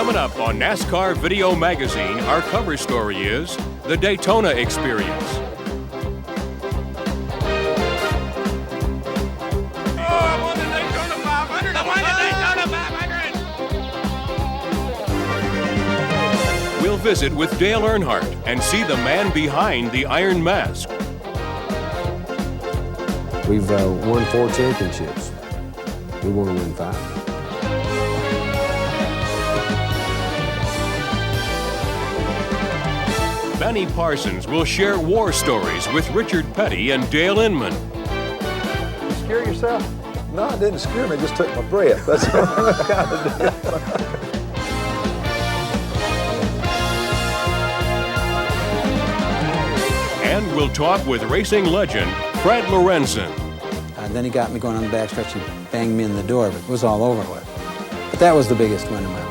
Coming up on NASCAR Video Magazine, our cover story is the Daytona Experience. Oh, I won the Daytona 500! I won the Daytona 500! We'll visit with Dale Earnhardt and see the man behind the Iron Mask. We've won 4 championships. We want to win 5. Benny Parsons will share war stories with Richard Petty and Dale Inman. You scare yourself? No, it didn't scare me. It just took my breath. That's what I kind of did. And we'll talk with racing legend Fred Lorenzen. Then he got me going on the backstretch. He banged me in the door, but it was all over with. But that was the biggest win of my life.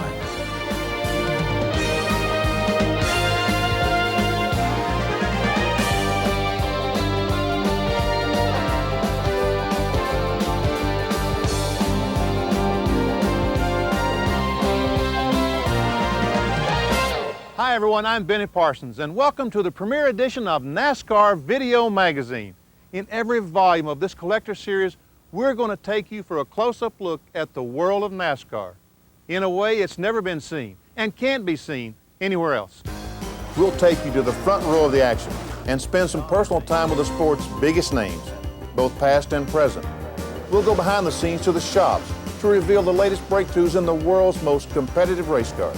Hi everyone, I'm Benny Parsons, and welcome to the premiere edition of NASCAR Video Magazine. In every volume of this collector series, we're going to take you for a close-up look at the world of NASCAR in a way it's never been seen and can't be seen anywhere else. We'll take you to the front row of the action and spend some personal time with the sport's biggest names, both past and present. We'll go behind the scenes to the shops to reveal the latest breakthroughs in the world's most competitive race cars.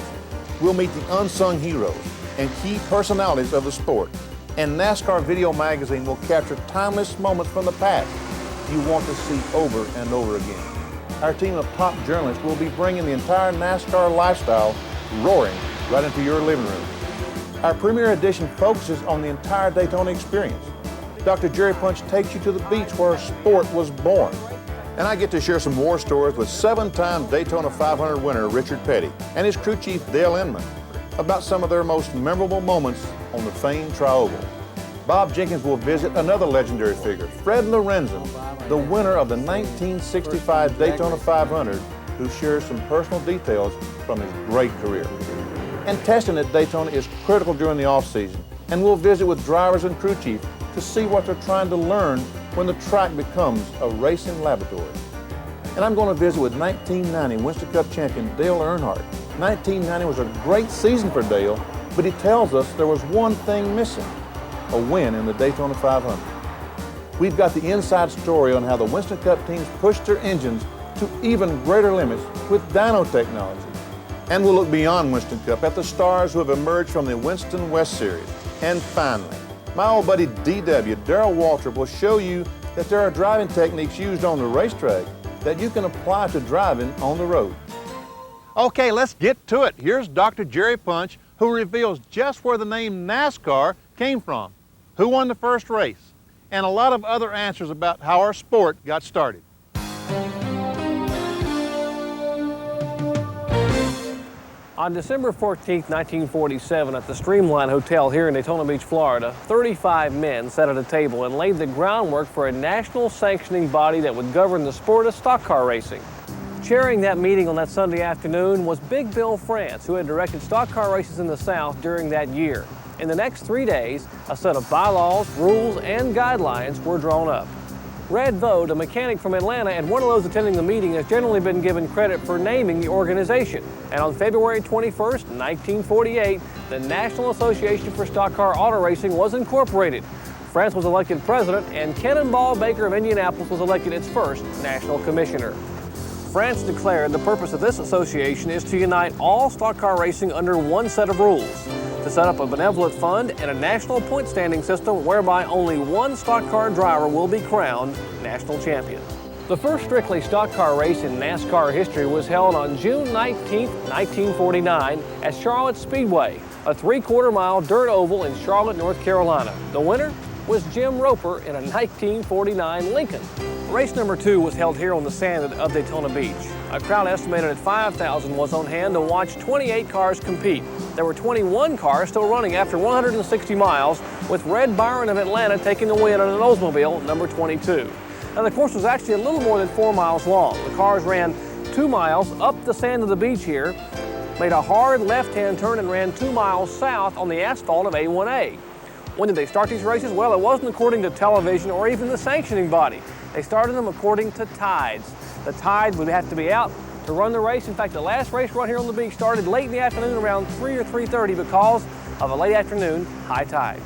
We'll meet the unsung heroes and key personalities of the sport. And NASCAR Video Magazine will capture timeless moments from the past you want to see over and over again. Our team of top journalists will be bringing the entire NASCAR lifestyle roaring right into your living room. Our premiere edition focuses on the entire Daytona experience. Dr. Jerry Punch takes you to the beach where sport was born. And I get to share some war stories with 7-time Daytona 500 winner Richard Petty and his crew chief Dale Inman about some of their most memorable moments on the famed Tri-Oval. Bob Jenkins will visit another legendary figure, Fred Lorenzen, the winner of the 1965 Daytona 500, who shares some personal details from his great career. And testing at Daytona is critical during the off-season, and we'll visit with drivers and crew chiefs to see what they're trying to learn when the track becomes a racing laboratory. And I'm going to visit with 1990 Winston Cup champion Dale Earnhardt. 1990 was a great season for Dale, but he tells us there was one thing missing, a win in the Daytona 500. We've got the inside story on how the Winston Cup teams pushed their engines to even greater limits with dyno technology. And we'll look beyond Winston Cup at the stars who have emerged from the Winston West Series. And finally, my old buddy DW, Darrell Waltrip, will show you that there are driving techniques used on the racetrack that you can apply to driving on the road. Okay, let's get to it. Here's Dr. Jerry Punch, who reveals just where the name NASCAR came from, who won the first race, and a lot of other answers about how our sport got started. On December 14, 1947, at the Streamline Hotel here in Daytona Beach, Florida, 35 men sat at a table and laid the groundwork for a national sanctioning body that would govern the sport of stock car racing. Chairing that meeting on that Sunday afternoon was Big Bill France, who had directed stock car races in the South during that year. In the next 3 days, a set of bylaws, rules, and guidelines were drawn up. Red Vode, a mechanic from Atlanta and one of those attending the meeting, has generally been given credit for naming the organization. And on February 21st, 1948, the National Association for Stock Car Auto Racing was incorporated. France was elected president, and Cannonball Baker of Indianapolis was elected its first national commissioner. France declared the purpose of this association is to unite all stock car racing under one set of rules, to set up a benevolent fund and a national point standing system whereby only one stock car driver will be crowned national champion. The first strictly stock car race in NASCAR history was held on June 19, 1949 at Charlotte Speedway, a 3/4 mile dirt oval in Charlotte, North Carolina. The winner was Jim Roper in a 1949 Lincoln. Race number 2 was held here on the sand of Daytona Beach. A crowd estimated at 5,000 was on hand to watch 28 cars compete. There were 21 cars still running after 160 miles, with Red Byron of Atlanta taking the win on an Oldsmobile number 22. Now the course was actually a little more than 4 miles long. The cars ran 2 miles up the sand of the beach here, made a hard left-hand turn and ran 2 miles south on the asphalt of A1A. When did they start these races? Well, it wasn't according to television or even the sanctioning body. They started them according to tides. The tide would have to be out to run the race. In fact, the last race run here on the beach started late in the afternoon around 3 or 3:30 because of a late afternoon high tide.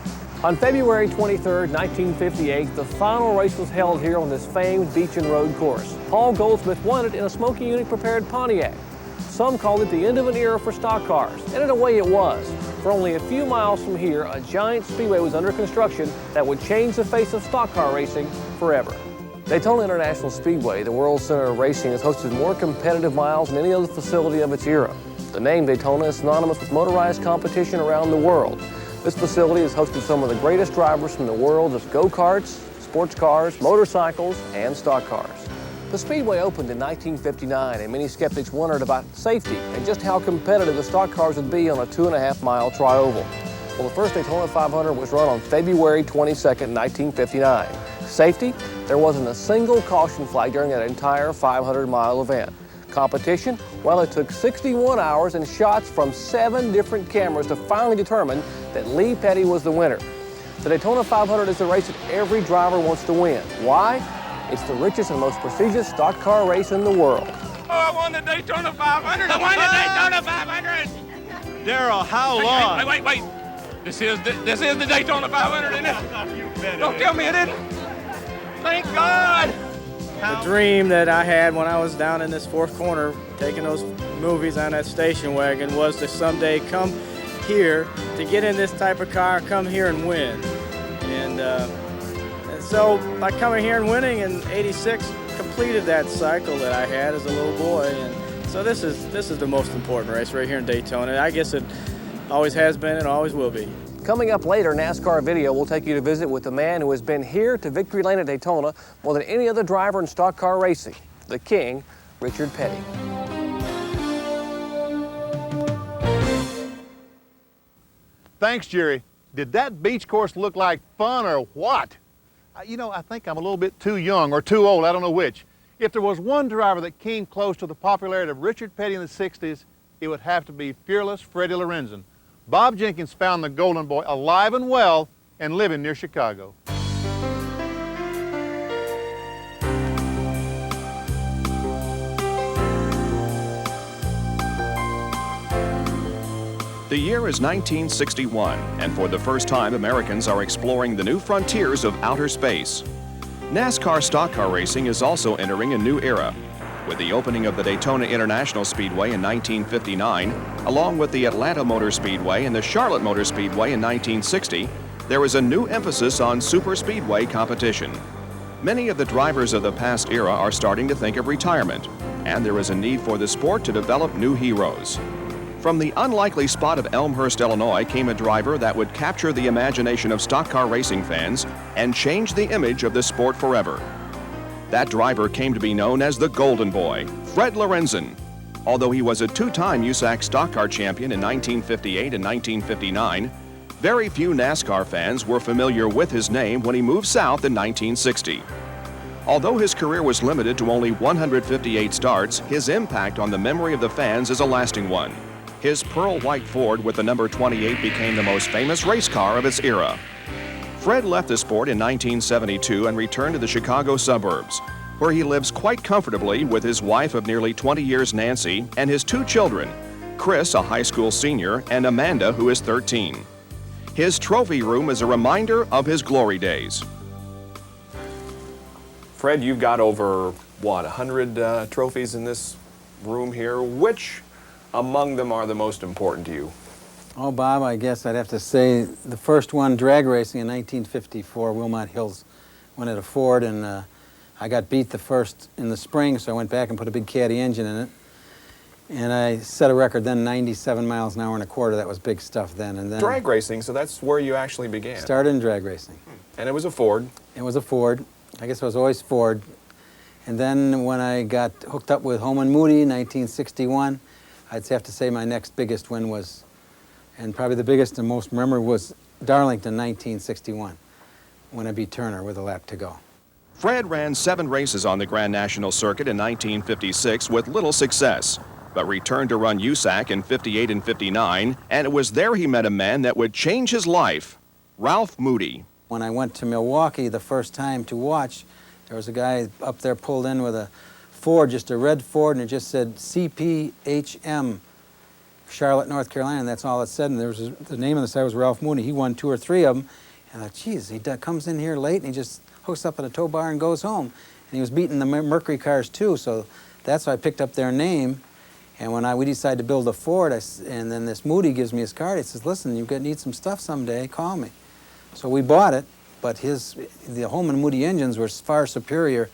On February 23, 1958, the final race was held here on this famed beach and road course. Paul Goldsmith won it in a Smoky Unit-prepared Pontiac. Some called it the end of an era for stock cars, and in a way it was. For only a few miles from here, a giant speedway was under construction that would change the face of stock car racing forever. Daytona International Speedway, the World Center of Racing, has hosted more competitive miles than any other facility of its era. The name Daytona is synonymous with motorized competition around the world. This facility has hosted some of the greatest drivers from the world of go-karts, sports cars, motorcycles, and stock cars. The Speedway opened in 1959, and many skeptics wondered about safety and just how competitive the stock cars would be on a 2.5-mile tri-oval. Well, the first Daytona 500 was run on February 22nd, 1959. Safety? There wasn't a single caution flag during that entire 500-mile event. Competition? Well, it took 61 hours and shots from 7 different cameras to finally determine that Lee Petty was the winner. The Daytona 500 is the race that every driver wants to win. Why? It's the richest and most prestigious stock car race in the world. Oh, I won the Daytona 500. I won the Daytona 500. Darrell, how long? Wait. This is the Daytona 500, isn't it? Don't tell me it isn't. Thank God. The dream that I had when I was down in this fourth corner taking those movies on that station wagon was to someday come here to get in this type of car, come here and win. And so by coming here and winning in '86, completed that cycle that I had as a little boy. And so this is the most important race right here in Daytona. I guess it always has been and always will be. Coming up later, NASCAR Video will take you to visit with the man who has been here to Victory Lane at Daytona more than any other driver in stock car racing, the King, Richard Petty. Thanks, Jerry. Did that beach course look like fun or what? You know, I think I'm a little bit too young or too old, I don't know which. If there was one driver that came close to the popularity of Richard Petty in the 60s, it would have to be fearless Fred Lorenzen. Bob Jenkins found the Golden Boy alive and well and living near Chicago. The year is 1961, and for the first time, Americans are exploring the new frontiers of outer space. NASCAR stock car racing is also entering a new era. With the opening of the Daytona International Speedway in 1959, along with the Atlanta Motor Speedway and the Charlotte Motor Speedway in 1960, there is a new emphasis on super speedway competition. Many of the drivers of the past era are starting to think of retirement, and there is a need for the sport to develop new heroes. From the unlikely spot of Elmhurst, Illinois, came a driver that would capture the imagination of stock car racing fans and change the image of the sport forever. That driver came to be known as the Golden Boy, Fred Lorenzen. Although he was a 2-time USAC stock car champion in 1958 and 1959, very few NASCAR fans were familiar with his name when he moved south in 1960. Although his career was limited to only 158 starts, his impact on the memory of the fans is a lasting one. His pearl white Ford with the number 28 became the most famous race car of its era. Fred left the sport in 1972 and returned to the Chicago suburbs, where he lives quite comfortably with his wife of nearly 20 years, Nancy, and his 2 children, Chris, a high school senior, and Amanda, who is 13. His trophy room is a reminder of his glory days. Fred, you've got over, what, 100 trophies in this room here. Which among them are the most important to you? Oh, Bob, I guess I'd have to say the first one, drag racing in 1954, Wilmot Hills, went at a Ford, and I got beat the first in the spring, so I went back and put a big Caddy engine in it. And I set a record then, 97 miles an hour and a quarter. That was big stuff then. And then drag racing, so that's where you actually began. Started in drag racing. And it was a Ford. It was a Ford. I guess it was always Ford. And then when I got hooked up with Holman Moody in 1961, I'd have to say my next biggest win was, and probably the biggest and most memorable, was Darlington 1961, when I beat Turner with a lap to go. Fred ran 7 races on the Grand National Circuit in 1956 with little success. but returned to run USAC in '58 and '59, and it was there he met a man that would change his life, Ralph Moody. When I went to Milwaukee the first time to watch, there was a guy up there pulled in with a Ford, just a red Ford, and it just said CPHM, Charlotte, North Carolina, and that's all it said. And there was the name of the side was Ralph Moody. He won 2 or 3 of them. And I thought, geez, he comes in here late and he just hooks up at a tow bar and goes home. And he was beating the Mercury cars too, so that's why I picked up their name. And when we decided to build a Ford, and then this Moody gives me his card, he says, listen, you need some stuff someday, call me. So we bought it, but the Holman Moody engines were far superior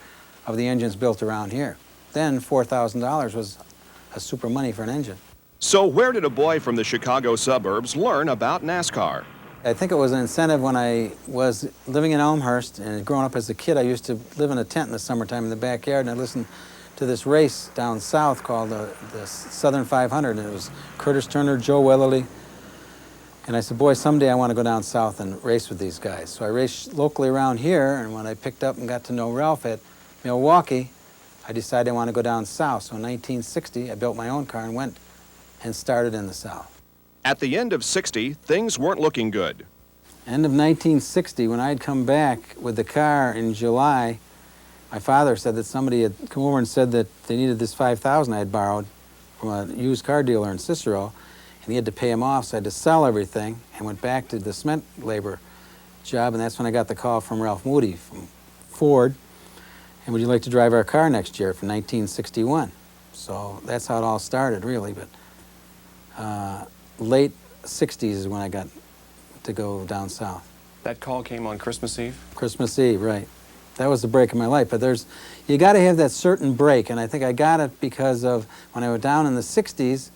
of the engines built around here. Then $4,000 was a super money for an engine. So where did a boy from the Chicago suburbs learn about NASCAR? I think it was an incentive when I was living in Elmhurst, and growing up as a kid, I used to live in a tent in the summertime in the backyard, and I listened to this race down south called the Southern 500, and it was Curtis Turner, Joe Weatherly, and I said, boy, someday I want to go down south and race with these guys. So I raced locally around here, and when I picked up and got to know Ralph at Milwaukee, I decided I want to go down south. So in 1960, I built my own car and went and started in the south. At the end of '60, things weren't looking good. End of 1960, when I had come back with the car in July, my father said that somebody had come over and said that they needed this $5,000 I had borrowed from a used car dealer in Cicero, and he had to pay him off, so I had to sell everything and went back to the cement labor job, and that's when I got the call from Ralph Moody from Ford, and would you like to drive our car next year from 1961? So that's how it all started, really, but late 60s is when I got to go down south. That call came on Christmas Eve? Christmas Eve, right. That was the break in my life, but you got to have that certain break, and I think I got it because of when I was down in the 60s,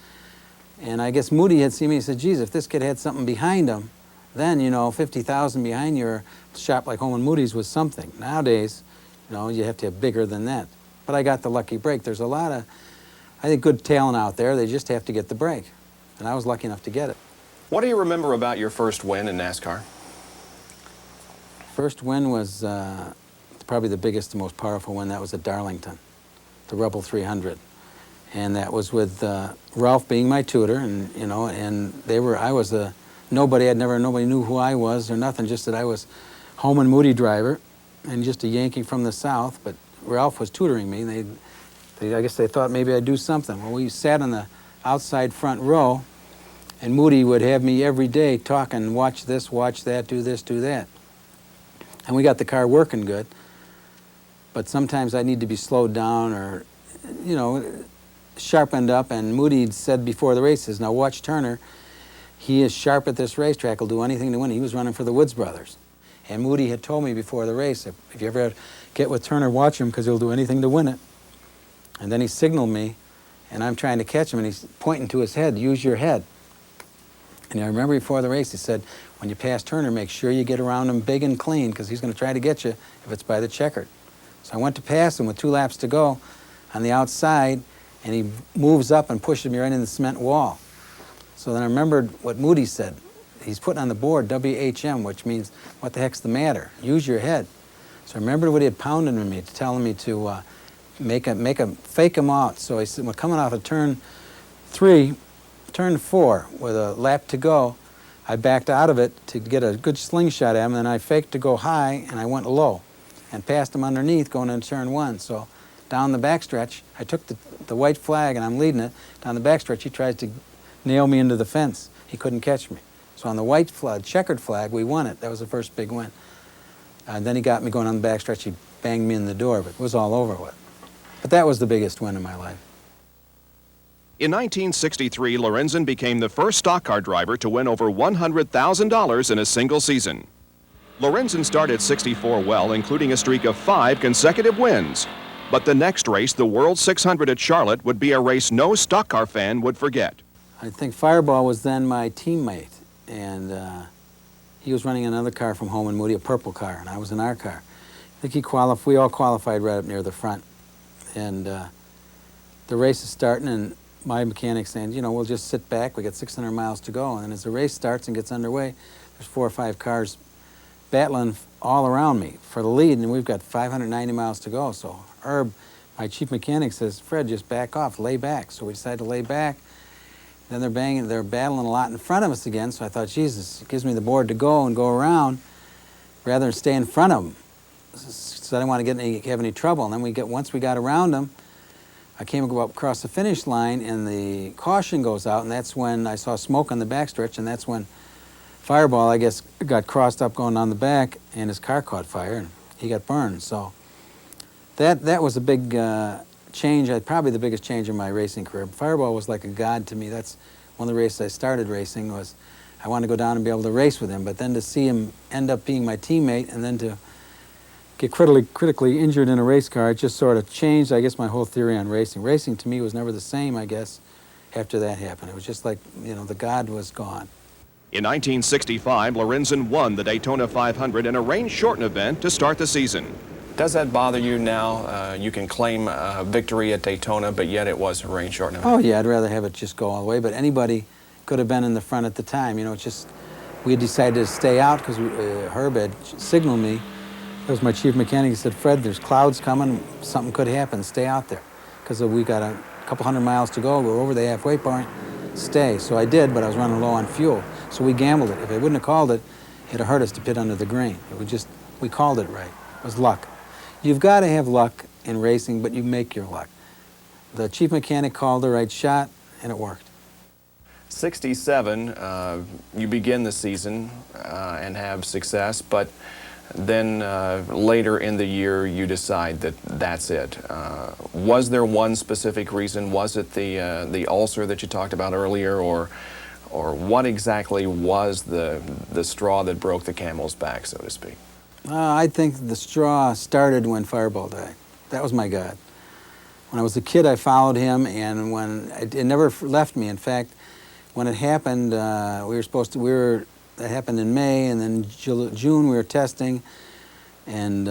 and I guess Moody had seen me, he said, geez, if this kid had something behind him, then, you know, 50,000 behind your shop like Holman Moody's was something. Nowadays, you know, you have to have bigger than that. But I got the lucky break. There's a lot of, I think, good talent out there. They just have to get the break, and I was lucky enough to get it. What do you remember about your first win in NASCAR? First win was probably the biggest, the most powerful win. That was at Darlington, the Rebel 300. And that was with Ralph being my tutor, and, you know, and I was a nobody. Nobody knew who I was or nothing, just that I was Holman Moody driver and just a Yankee from the South, but Ralph was tutoring me, and I guess they thought maybe I'd do something. Well, we sat on the outside front row, and Moody would have me every day talking, watch this, watch that, do this, do that. And we got the car working good, but sometimes I need to be slowed down or, you know, sharpened up, and Moody said before the races, now watch Turner, he is sharp at this racetrack, he'll do anything to win. He was running for the Woods brothers. And Moody had told me before the race, if you ever get with Turner, watch him because he'll do anything to win it. And then he signaled me, and I'm trying to catch him, and he's pointing to his head, use your head. And I remember before the race, he said, when you pass Turner, make sure you get around him big and clean because he's going to try to get you if it's by the checkered. So I went to pass him with 2 laps to go on the outside, and he moves up and pushes me right into the cement wall. So then I remembered what Moody said. He's putting on the board WHM, which means, what the heck's the matter? Use your head. So I remembered what he had pounded on me, telling me to fake him out. So he said, we're coming off of turn 4 with a lap to go. I backed out of it to get a good slingshot at him, and I faked to go high, and I went low and passed him underneath going into turn 1. So down the backstretch, I took the white flag, and I'm leading it. Down the backstretch, he tried to nail me into the fence. He couldn't catch me. So on the white flag, checkered flag, we won it. That was the first big win. And then he got me going on the backstretch. He banged me in the door, but it was all over with. But that was the biggest win in my life. In 1963, Lorenzen became the first stock car driver to win over $100,000 in a single season. Lorenzen started '64 well, including a streak of 5 consecutive wins. But the next race, the World 600 at Charlotte, would be a race no stock car fan would forget. I think Fireball was then my teammate, and he was running another car from Holman Moody, a purple car, and I was in our car. I think we all qualified right up near the front. And the race is starting, and my mechanic's saying, you know, we'll just sit back, we got 600 miles to go. And as the race starts and gets underway, there's 4 or 5 cars battling all around me for the lead, and we've got 590 miles to go. So Herb, my chief mechanic says, Fred, just back off, lay back. So we decided to lay back. Then they're battling a lot in front of us again, so I thought, Jesus, it gives me the board to go and go around rather than stay in front of them. So I didn't want to have any trouble. And then once we got around them, I came up across the finish line and the caution goes out, and that's when I saw smoke on the backstretch, and that's when Fireball, I guess, got crossed up going down the back, and his car caught fire, and he got burned. So that was a big change, probably the biggest change in my racing career. Fireball was like a god to me. That's one of the races I started racing. Was I wanted to go down and be able to race with him, but then to see him end up being my teammate and then to get critically injured in a race car, it just sort of changed, I guess, my whole theory on racing. Racing to me was never the same, I guess, after that happened. It was just like, you know, the god was gone. In 1965, Lorenzen won the Daytona 500 in a rain-shortened event to start the season. Does that bother you now? You can claim victory at Daytona, but yet it was a rain-shortened event. Oh, yeah, I'd rather have it just go all the way, but anybody could have been in the front at the time. You know, it's just, we had decided to stay out because Herb had signaled me. That was my chief mechanic. He said, Fred, there's clouds coming, something could happen, stay out there. Because we got a couple hundred miles to go, we're over the halfway point, stay. So I did, but I was running low on fuel. So we gambled it. If I wouldn't have called it, it'd have hurt us to pit under the green. We called it right. It was luck. You've got to have luck in racing, but you make your luck. The chief mechanic called the right shot, and it worked. 67, you begin the season and have success, but then later in the year you decide that that's it. Was there one specific reason? Was it the ulcer that you talked about earlier, or what exactly was the straw that broke the camel's back, so to speak? I think the straw started when Fireball died. That was my God. When I was a kid, I followed him, and it never left me. In fact, when it happened, that happened in May, and then June we were testing, and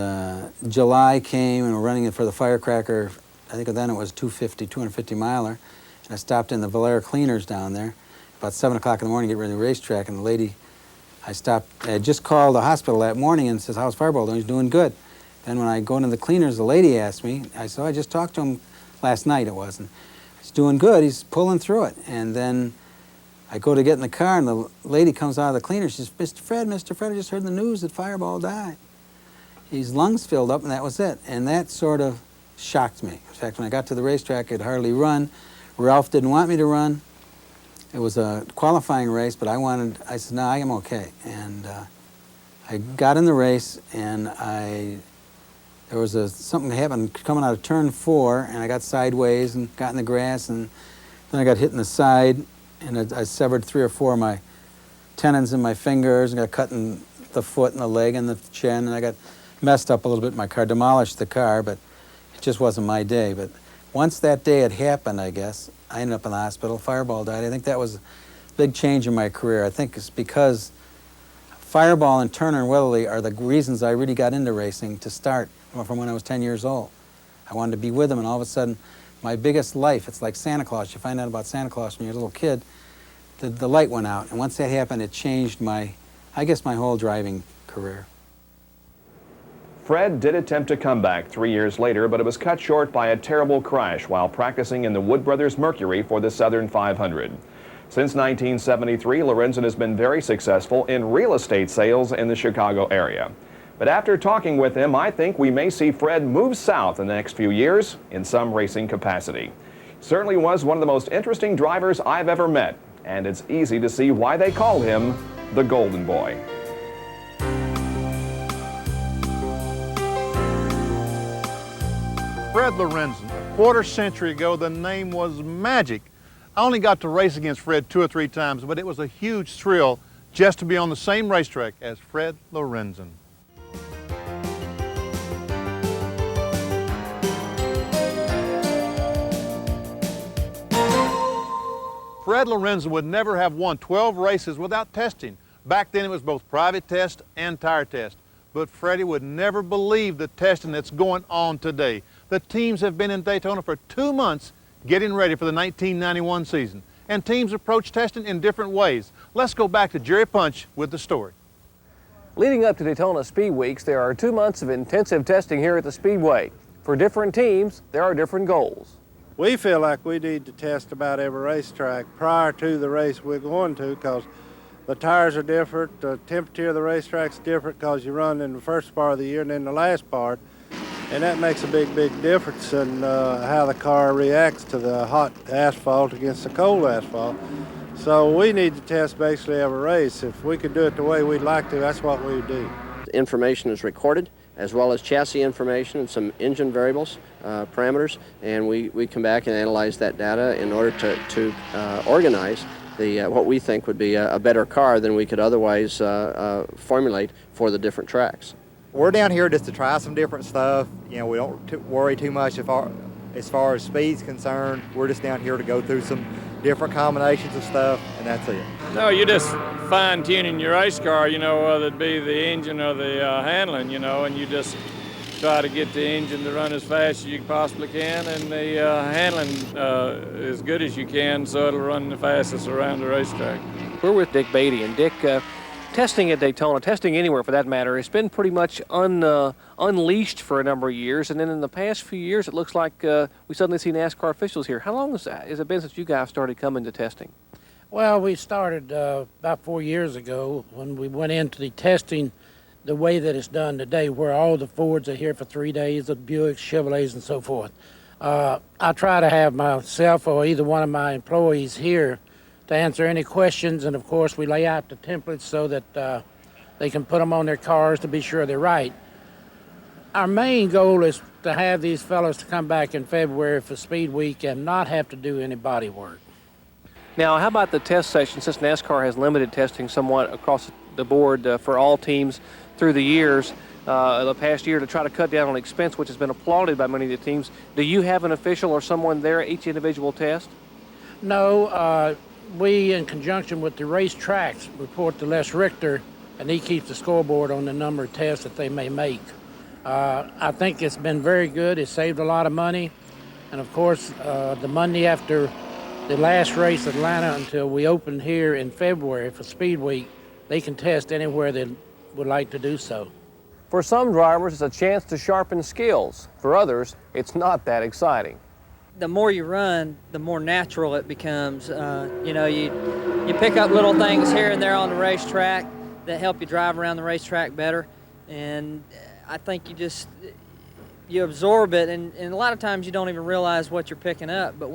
July came, and we're running it for the firecracker. I think then it was 250 miler, and I stopped in the Valera Cleaners down there about 7 o'clock in the morning to get ready to the racetrack, and the lady, I had just called the hospital that morning and says, how's Fireball doing? He's doing good. Then when I go into the cleaners, the lady asked me, I said, I just talked to him last night, it wasn't. He's doing good, he's pulling through it. And then I go to get in the car, and the lady comes out of the cleaner. She says, Mr. Fred, I just heard the news that Fireball died. His lungs filled up, and that was it. And that sort of shocked me. In fact, when I got to the racetrack, I could hardly run. Ralph didn't want me to run. It was a qualifying race, but I said, no, I am okay. And I got in the race, and there was something happened coming out of turn 4, and I got sideways and got in the grass, and then I got hit in the side, and I severed 3 or 4 of my tendons in my fingers, and got cut in the foot and the leg and the chin, and I got messed up a little bit in my car, demolished the car, but it just wasn't my day. But once that day had happened, I guess, I ended up in the hospital. Fireball died. I think that was a big change in my career. I think it's because Fireball and Turner and Weatherly are the reasons I really got into racing to start from when I was 10 years old. I wanted to be with them, and all of a sudden, my biggest life, it's like Santa Claus. You find out about Santa Claus when you're a little kid, the light went out. And once that happened, it changed my whole driving career. Fred did attempt a comeback 3 years later, but it was cut short by a terrible crash while practicing in the Wood Brothers Mercury for the Southern 500. Since 1973, Lorenzen has been very successful in real estate sales in the Chicago area. But after talking with him, I think we may see Fred move south in the next few years in some racing capacity. Certainly was one of the most interesting drivers I've ever met, and it's easy to see why they called him the Golden Boy. Fred Lorenzen. A quarter century ago, the name was magic. I only got to race against Fred 2 or 3 times, but it was a huge thrill just to be on the same racetrack as Fred Lorenzen. Fred Lorenzen would never have won 12 races without testing. Back then it was both private test and tire test. But Freddie would never believe the testing that's going on today. The teams have been in Daytona for 2 months getting ready for the 1991 season. And teams approach testing in different ways. Let's go back to Jerry Punch with the story. Leading up to Daytona Speed Weeks, there are 2 months of intensive testing here at the Speedway. For different teams, there are different goals. We feel like we need to test about every racetrack prior to the race we're going to, because the tires are different, the temperature of the racetrack's different because you run in the first part of the year and then the last part, and that makes a big difference in how the car reacts to the hot asphalt against the cold asphalt. So we need to test basically every race. If we could do it the way we'd like to, that's what we would do. Information is recorded, as well as chassis information and some engine variables, parameters, and we come back and analyze that data in order to organize what we think would be a better car than we could otherwise formulate for the different tracks. We're down here just to try some different stuff. You know, we don't worry too much as far as speed's concerned. We're just down here to go through some different combinations of stuff, and that's it. No, you're just fine-tuning your race car, you know, whether it be the engine or the handling, you know, and you just try to get the engine to run as fast as you possibly can, and the handling as good as you can, so it'll run the fastest around the racetrack. We're with Dick Beatty, and Dick, testing at Daytona, testing anywhere for that matter, it's been pretty much unleashed for a number of years, and then in the past few years it looks like we suddenly see NASCAR officials here. How long has it been since you guys started coming to testing? Well, we started about 4 years ago when we went into the testing the way that it's done today, where all the Fords are here for 3 days, the Buicks, Chevrolets, and so forth. I try to have myself or either one of my employees here to answer any questions, and of course we lay out the templates so that they can put them on their cars to be sure they're right. Our main goal is to have these fellows to come back in February for Speed Week and not have to do any body work. Now, how about the test session, since NASCAR has limited testing somewhat across the board for all teams through the years, the past year, to try to cut down on expense, which has been applauded by many of the teams. Do you have an official or someone there at each individual test? No, we, in conjunction with the racetracks, report to Les Richter, and he keeps the scoreboard on the number of tests that they may make. I think it's been very good. It saved a lot of money. And of course, the Monday after the last race at Atlanta until we open here in February for Speed Week, they can test anywhere they would like to do so. For some drivers, it's a chance to sharpen skills. For others, it's not that exciting. The more you run, the more natural it becomes. You know, you pick up little things here and there on the racetrack that help you drive around the racetrack better. And I think you absorb it, and a lot of times you don't even realize what you're picking up. But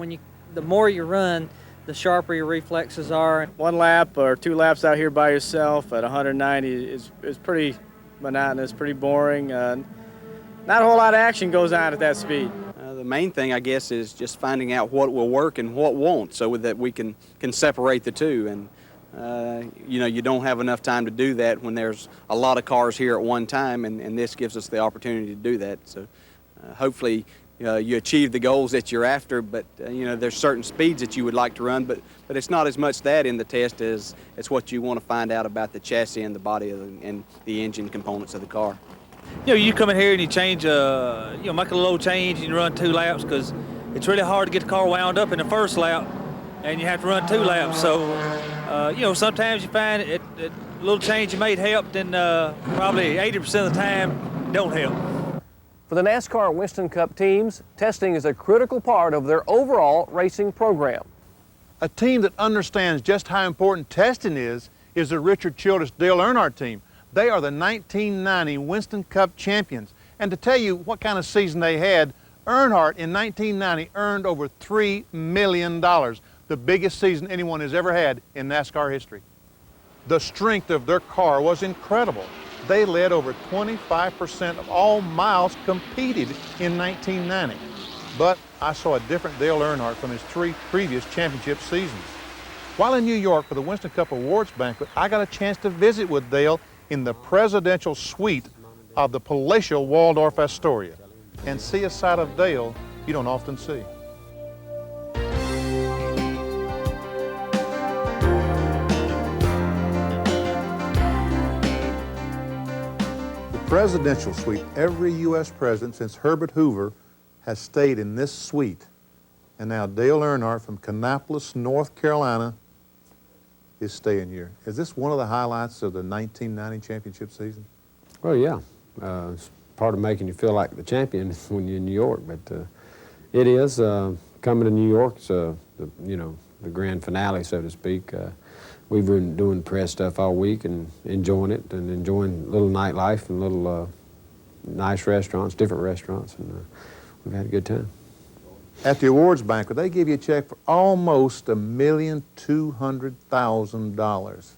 the more you run, the sharper your reflexes are. 1 lap or 2 laps out here by yourself at 190 is pretty monotonous, pretty boring. Not a whole lot of action goes on at that speed. The main thing, I guess, is just finding out what will work and what won't, so that we can separate the two. And you know, you don't have enough time to do that when there's a lot of cars here at one time, and this gives us the opportunity to do that. So hopefully you achieve the goals that you're after, but you know, there's certain speeds that you would like to run, but it's not as much that in the test as it's what you want to find out about the chassis and the body and the engine components of the car. You know, you come in here and you change, make a little change and you run 2 laps, because it's really hard to get the car wound up in the first lap, and you have to run 2 laps. So, you know, sometimes you find a little change you made helped, and probably 80% of the time don't help. For the NASCAR Winston Cup teams, testing is a critical part of their overall racing program. A team that understands just how important testing is the Richard Childress Dale Earnhardt team. They are the 1990 Winston Cup champions. And to tell you what kind of season they had, Earnhardt in 1990 earned over $3 million, the biggest season anyone has ever had in NASCAR history. The strength of their car was incredible. They led over 25% of all miles competed in 1990. But I saw a different Dale Earnhardt from his 3 previous championship seasons. While in New York for the Winston Cup Awards banquet, I got a chance to visit with Dale in the presidential suite of the palatial Waldorf Astoria and see a side of Dale you don't often see. The presidential suite, every U.S. president since Herbert Hoover has stayed in this suite. And now Dale Earnhardt from Kannapolis, North Carolina, is staying here. Is this one of the highlights of the 1990 championship season? Well, yeah. part of making you feel like the champion when you're in New York. But it is coming to New York. It's the grand finale, so to speak. We've been doing press stuff all week and enjoying it, and enjoying little nightlife and little nice restaurants, different restaurants, and we've had a good time. At the awards banquet, they give you a check for almost $1,200,000.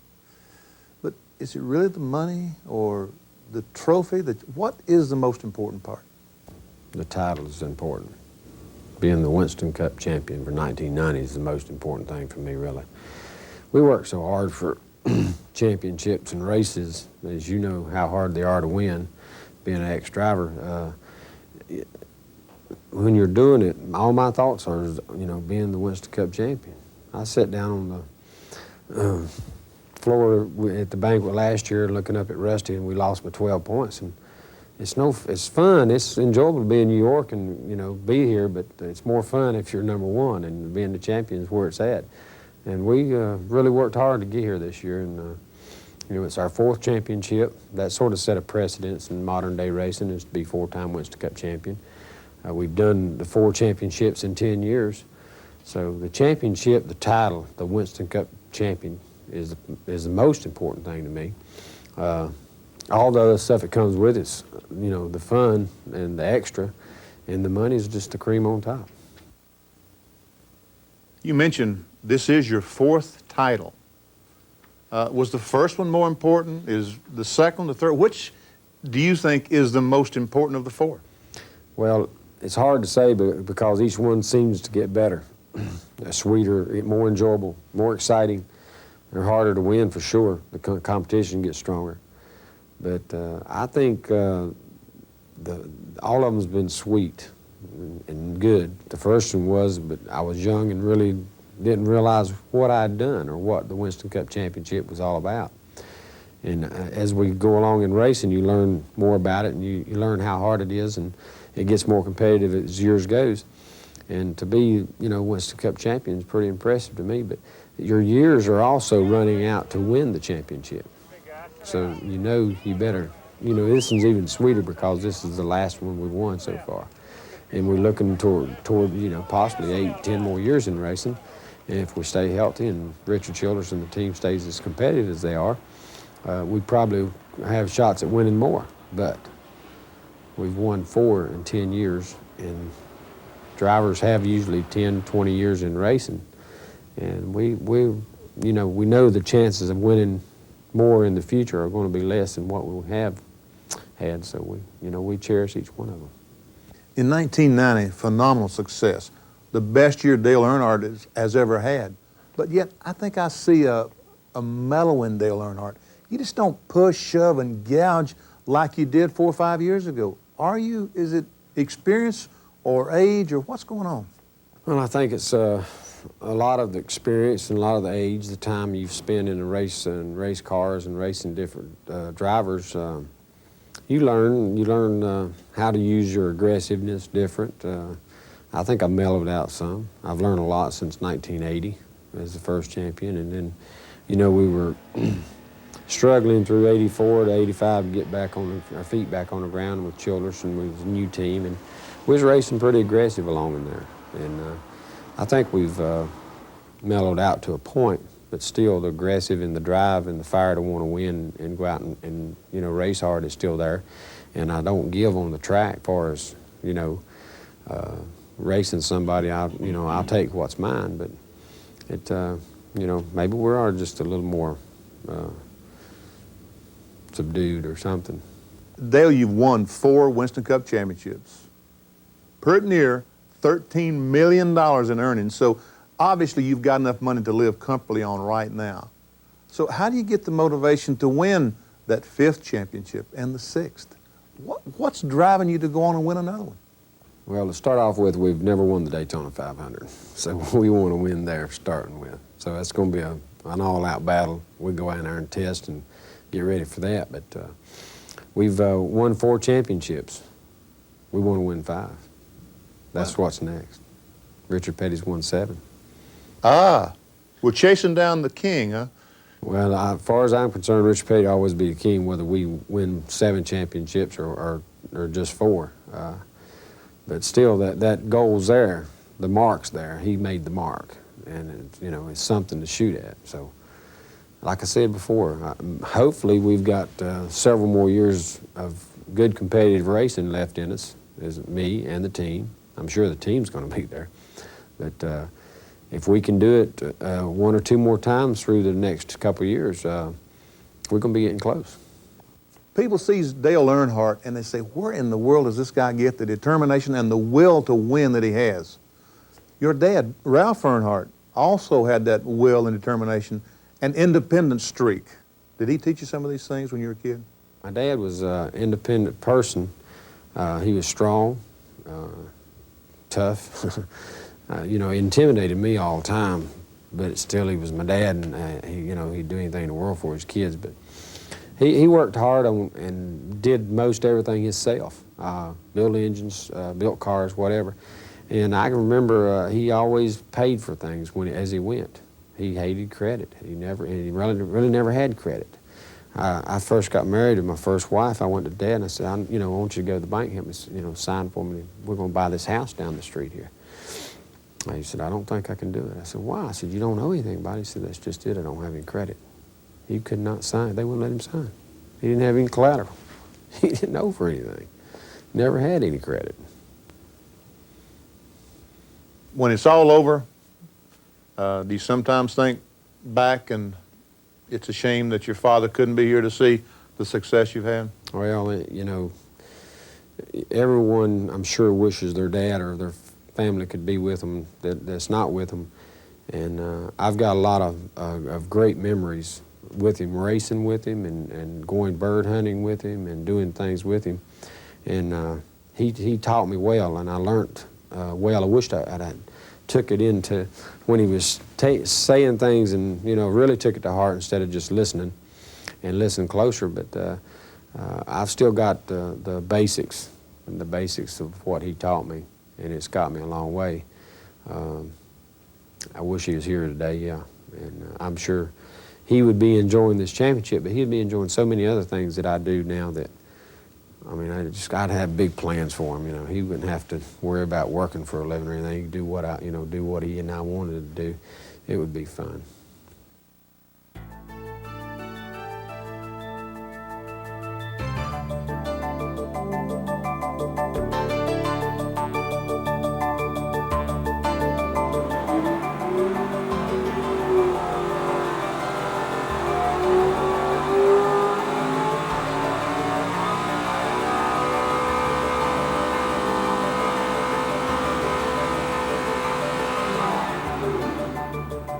But is it really the money or the trophy? What is the most important part? The title is important. Being the Winston Cup champion for 1990 is the most important thing for me, really. We work so hard for championships and races, as you know how hard they are to win, being an ex-driver. When you're doing it, all my thoughts are, being the Winston Cup champion. I sat down on the floor at the banquet last year looking up at Rusty, and we lost by 12 points. And it's fun, it's enjoyable to be in New York and, be here, but it's more fun if you're number one, and being the champion is where it's at. And we really worked hard to get here this year, and it's our 4th championship. That sort of set a precedence in modern day racing, is to be 4-time Winston Cup champion. We've done the 4 championships in 10 years. So the championship, the title, the Winston Cup champion is the most important thing to me. All the other stuff that comes with it's, the fun and the extra, and the money is just the cream on top. You mentioned this is your 4th title. Was the first one more important? Is the second, the third? Which do you think is the most important of the 4? Well, it's hard to say because each one seems to get better, sweeter, more enjoyable, more exciting. They're harder to win for sure. The competition gets stronger. But I think all of them's been sweet and good. The first one was, but I was young and really didn't realize what I'd done or what the Winston Cup Championship was all about. And as we go along in racing, you learn more about it, and you learn how hard it is, and it gets more competitive as years goes. And to be, Winston Cup champion is pretty impressive to me, but your years are also running out to win the championship. So you better, this one's even sweeter because this is the last one we've won so far. And we're looking toward possibly 8, 10 more years in racing. And if we stay healthy and Richard Childress and the team stays as competitive as they are, we probably have shots at winning more. But we've won 4 in 10 years, and drivers have usually 10, 20 years in racing. And we know the chances of winning more in the future are going to be less than what we have had. So we cherish each one of them. In 1990, phenomenal success. The best year Dale Earnhardt has ever had. But yet, I think I see a mellowing Dale Earnhardt. You just don't push, shove, and gouge like you did 4 or 5 years ago. Is it experience or age, or what's going on? Well, I think it's a lot of the experience and a lot of the age, the time you've spent in a race and race cars and racing different drivers. You learn how to use your aggressiveness different. I think I've mellowed out some. I've learned a lot since 1980 as the first champion, and then, we were struggling through 84 to 85 to get back on our feet back on the ground with Childress and with a new team, and we was racing pretty aggressive along in there. And I think we've mellowed out to a point, but still the aggressive and the drive and the fire to want to win and go out and race hard is still there. And I don't give on the track as far as, racing somebody. I'll take what's mine, but maybe we are just a little more subdued or something. Dale, you've won 4 Winston Cup championships. Pretty near $13 million in earnings. So obviously you've got enough money to live comfortably on right now. So how do you get the motivation to win that 5th championship and the 6th? What's driving you to go on and win another one? Well, to start off with, we've never won the Daytona 500. So we want to win there starting with. So that's going to be an all-out battle. We go out there and test and get ready for that. But we've won 4 championships. We want to win 5. That's what's next. Richard Petty's won 7. Ah, we're chasing down the king, huh? Well, as far as I'm concerned, Richard Petty will always be the king, whether we win 7 championships or or just 4. But still, that goal's there, the mark's there. He made the mark, and you know, it's something to shoot at. So, like I said before, hopefully we've got several more years of good competitive racing left in us, as me and the team. I'm sure the team's going to be there, but if we can do it 1 or 2 more times through the next couple of years, we're going to be getting close. People see Dale Earnhardt and they say, where in the world does this guy get the determination and the will to win that he has? Your dad, Ralph Earnhardt, also had that will and determination and independent streak. Did he teach you some of these things when you were a kid? My dad was an independent person. He was strong, tough. You know, he intimidated me all the time, but still he was my dad, and he'd do anything in the world for his kids. But he worked hard on and did most everything himself. Built engines, built cars, whatever. And I can remember he always paid for things as he went. He hated credit. He really never had credit. I first got married to my first wife. I went to Dad and I said, I want you to go to the bank and help me, sign for me. We're going to buy this house down the street here. And he said, I don't think I can do it. I said, why? I said, you don't know anything about it. He said, that's just it. I don't have any credit. He could not sign. They wouldn't let him sign. He didn't have any collateral. He didn't owe for anything. Never had any credit. When it's all over, do you sometimes think back and it's a shame that your father couldn't be here to see the success you've had? Well, everyone, I'm sure, wishes their dad or their family could be with them that's not with them. And I've got a lot of great memories with him, racing with him and going bird hunting with him and doing things with him. And he taught me well, and I learned well. I wished I'd took it into when he was saying things and, really took it to heart instead of just listening and listen closer. But I've still got the basics of what he taught me, and it's got me a long way. I wish he was here today, yeah. And I'm sure he would be enjoying this championship, but he'd be enjoying so many other things that I do now that, I'd have big plans for him. He wouldn't have to worry about working for a living or anything. He could do what he and I wanted to do. It would be fun.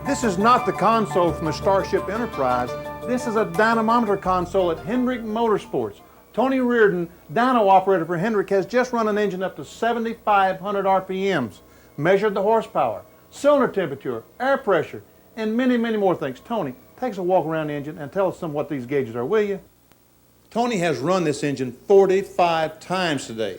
This is not the console from the Starship Enterprise. This is a dynamometer console at Hendrick Motorsports. Tony Reardon, dyno operator for Hendrick, has just run an engine up to 7,500 RPMs, measured the horsepower, cylinder temperature, air pressure, and many, many more things. Tony, take us a walk around the engine and tell us what these gauges are, will you? Tony has run this engine 45 times today.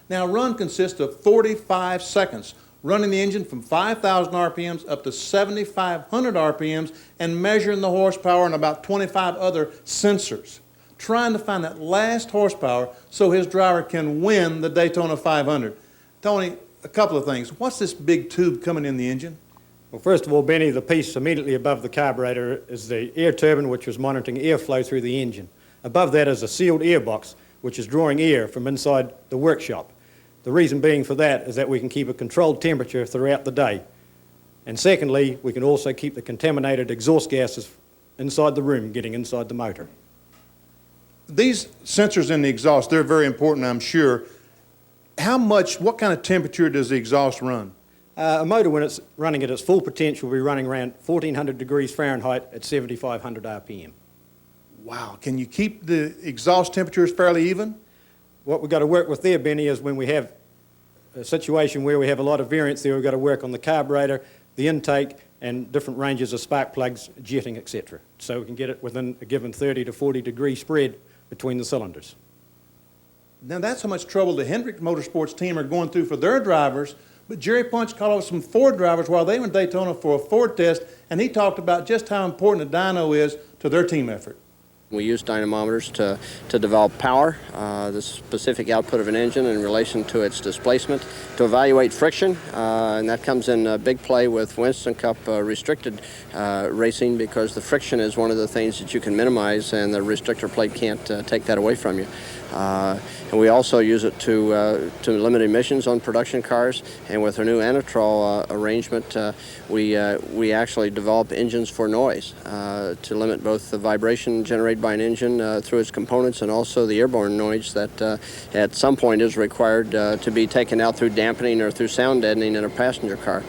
Now, a run consists of 45 seconds, running the engine from 5,000 RPMs up to 7,500 RPMs and measuring the horsepower and about 25 other sensors, trying to find that last horsepower so his driver can win the Daytona 500. Tony, a couple of things. What's this big tube coming in the engine? Well, first of all, Benny, the piece immediately above the carburetor is the air turbine, which is monitoring airflow through the engine. Above that is a sealed air box, which is drawing air from inside the workshop. The reason being for that is that we can keep a controlled temperature throughout the day. And secondly, we can also keep the contaminated exhaust gases inside the room getting inside the motor. These sensors in the exhaust, they're very important, I'm sure. What kind of temperature does the exhaust run? A motor, when it's running at its full potential, will be running around 1,400 degrees Fahrenheit at 7,500 RPM. Wow, can you keep the exhaust temperatures fairly even? What we've got to work with there, Benny, is when we have a situation where we have a lot of variance there, we've got to work on the carburetor, the intake, and different ranges of spark plugs, jetting, etc. So we can get it within a given 30 to 40 degree spread between the cylinders. Now that's how much trouble the Hendrick Motorsports team are going through for their drivers, but Jerry Punch called up some Ford drivers while they were in Daytona for a Ford test, and he talked about just how important a dyno is to their team effort. We use dynamometers to develop power, the specific output of an engine in relation to its displacement, to evaluate friction, and that comes in big play with Winston Cup restricted racing, because the friction is one of the things that you can minimize, and the restrictor plate can't take that away from you. And we also use it to limit emissions on production cars, and with our new Anitrol arrangement, we actually develop engines for noise to limit both the vibration generated by an engine through its components, and also the airborne noise that at some point is required to be taken out through dampening or through sound deadening in a passenger car.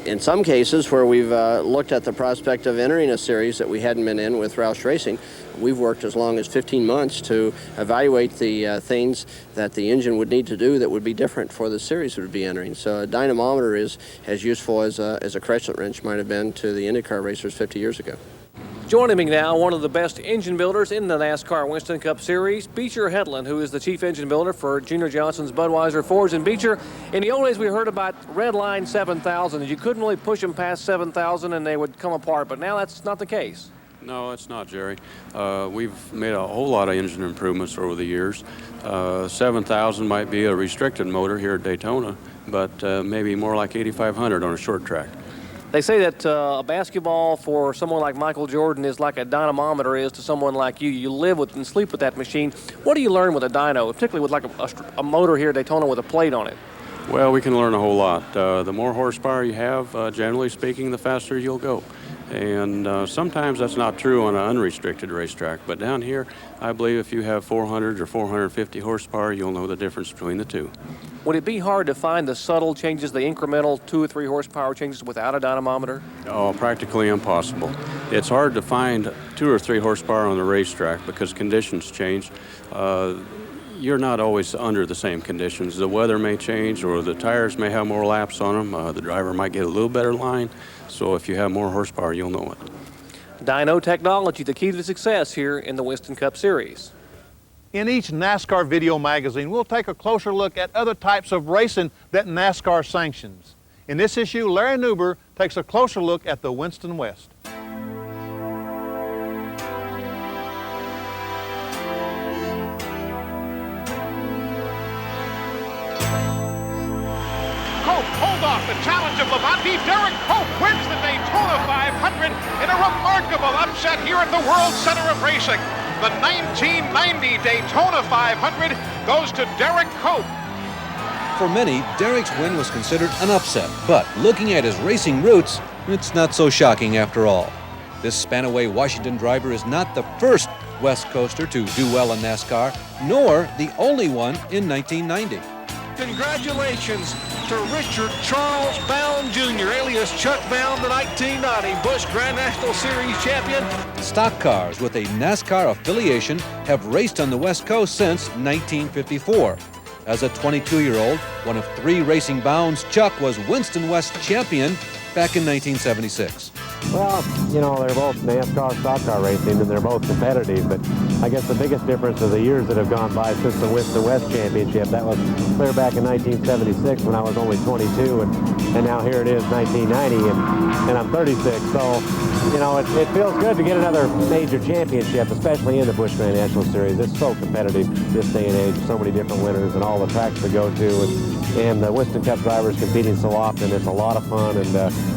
In some cases where we've looked at the prospect of entering a series that we hadn't been in with Roush Racing, we've worked as long as 15 months to evaluate the things that the engine would need to do that would be different for the series it would be entering. So a dynamometer is as useful as a Crescent wrench might have been to the IndyCar racers 50 years ago. Joining me now, one of the best engine builders in the NASCAR Winston Cup Series, Beecher Hedlund, who is the chief engine builder for Junior Johnson's Budweiser Fords. And Beecher, in the old days we heard about red line 7,000. You couldn't really push them past 7,000 and they would come apart, but now that's not the case. No, it's not, Jerry. We've made a whole lot of engine improvements over the years. 7,000 might be a restricted motor here at Daytona, but maybe more like 8,500 on a short track. They say that a basketball for someone like Michael Jordan is like a dynamometer is to someone like you. You live with and sleep with that machine. What do you learn with a dyno, particularly with like a motor here at Daytona with a plate on it? Well, we can learn a whole lot. The more horsepower you have, generally speaking, the faster you'll go. And sometimes that's not true on an unrestricted racetrack. But down here, I believe if you have 400 or 450 horsepower, you'll know the difference between the two. Would it be hard to find the subtle changes, the incremental 2 or 3 horsepower changes without a dynamometer? Oh, practically impossible. It's hard to find 2 or 3 horsepower on the racetrack because conditions change. You're not always under the same conditions. The weather may change, or the tires may have more laps on them. The driver might get a little better line. So if you have more horsepower, you'll know it. Dyno technology, the key to success here in the Winston Cup Series. In each NASCAR Video Magazine, we'll take a closer look at other types of racing that NASCAR sanctions. In this issue, Larry Nuber takes a closer look at the Winston West. Hold off the challenge of Labonte. Derek Cope wins the Daytona 500 in a remarkable upset here at the World Center of Racing. The 1990 Daytona 500 goes to Derek Cope. For many, Derek's win was considered an upset, but looking at his racing roots, it's not so shocking after all. This Spanaway Washington driver is not the first West Coaster to do well in NASCAR, nor the only one in 1990. Congratulations to Richard Charles Bound Jr., alias Chuck Bound, the 1990 Busch Grand National Series champion. Stock cars with a NASCAR affiliation have raced on the West Coast since 1954. As a 22-year-old, one of 3 racing Bounds, Chuck was Winston West champion back in 1976. Well, you know, they're both NASCAR stock car racing, and they're both competitive, but I guess the biggest difference is the years that have gone by since the Winston West Championship. That was clear back in 1976 when I was only 22, and now here it is, 1990, and I'm 36. So, you know, it feels good to get another major championship, especially in the Busch Grand National Series. It's so competitive this day and age, so many different winners and all the tracks to go to, and the Winston Cup drivers competing so often. It's a lot of fun, and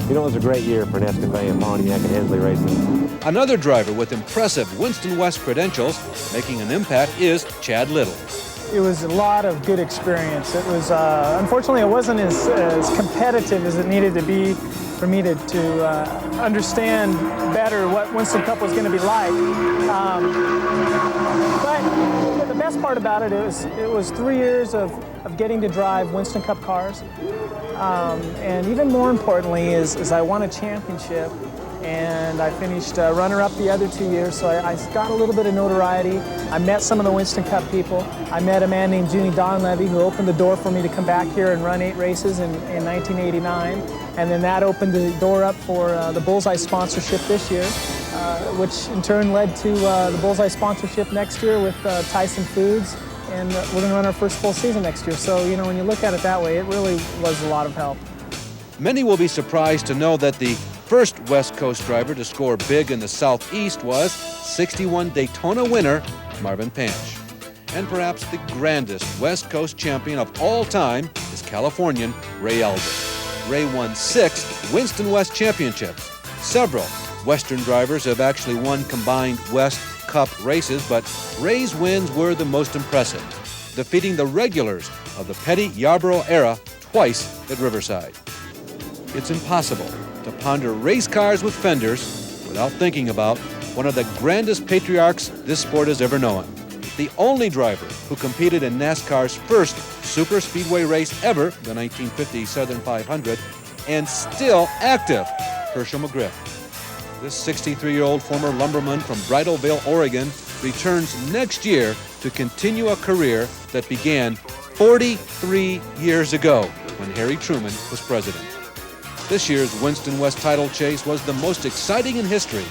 you know, it was a great year for Nescafe and Pontiac and Hensley Racing. Another driver with impressive Winston West credentials making an impact is Chad Little. It was a lot of good experience. It was, unfortunately, it wasn't as competitive as it needed to be for me to understand better what Winston Cup was going to be like. But the best part about it was 3 years of getting to drive Winston Cup cars. And even more importantly is I won a championship, and I finished runner-up the other 2 years, so I got a little bit of notoriety. I met some of the Winston Cup people. I met a man named Junie Donlevy who opened the door for me to come back here and run 8 races in 1989, and then that opened the door up for the Bullseye sponsorship this year, which in turn led to the Bullseye sponsorship next year with Tyson Foods, and we're going to run our first full season next year. So, you know, when you look at it that way, it really was a lot of help. Many will be surprised to know that the first West Coast driver to score big in the Southeast was '61 Daytona winner, Marvin Panch. And perhaps the grandest West Coast champion of all time is Californian Ray Elder. Ray won 6 Winston West championships. Several Western drivers have actually won combined West Cup races, but Ray's wins were the most impressive, defeating the regulars of the Petty Yarborough era twice at Riverside. It's impossible to ponder race cars with fenders without thinking about one of the grandest patriarchs this sport has ever known. The only driver who competed in NASCAR's first super speedway race ever, the 1950 Southern 500, and still active, Herschel McGriff. This 63-year-old former lumberman from Bridalveil, Oregon, returns next year to continue a career that began 43 years ago when Harry Truman was president. This year's Winston West title chase was the most exciting in history.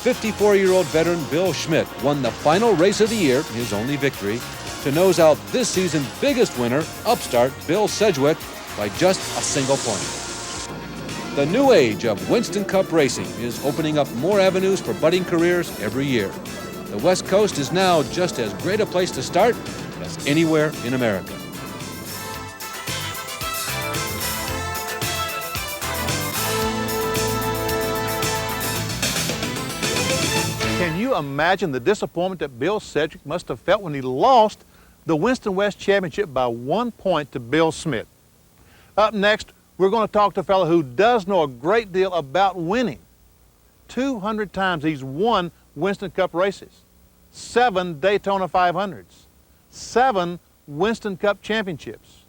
54-year-old veteran Bill Schmidt won the final race of the year, his only victory, to nose out this season's biggest winner, upstart Bill Sedgwick, by just a single point. The new age of Winston Cup racing is opening up more avenues for budding careers every year. The West Coast is now just as great a place to start as anywhere in America. Can you imagine the disappointment that Bill Sedgwick must have felt when he lost the Winston West Championship by 1 point to Bill Schmidt? Up next, we're going to talk to a fellow who does know a great deal about winning. 200 times he's won Winston Cup races, 7 Daytona 500s, 7 Winston Cup championships.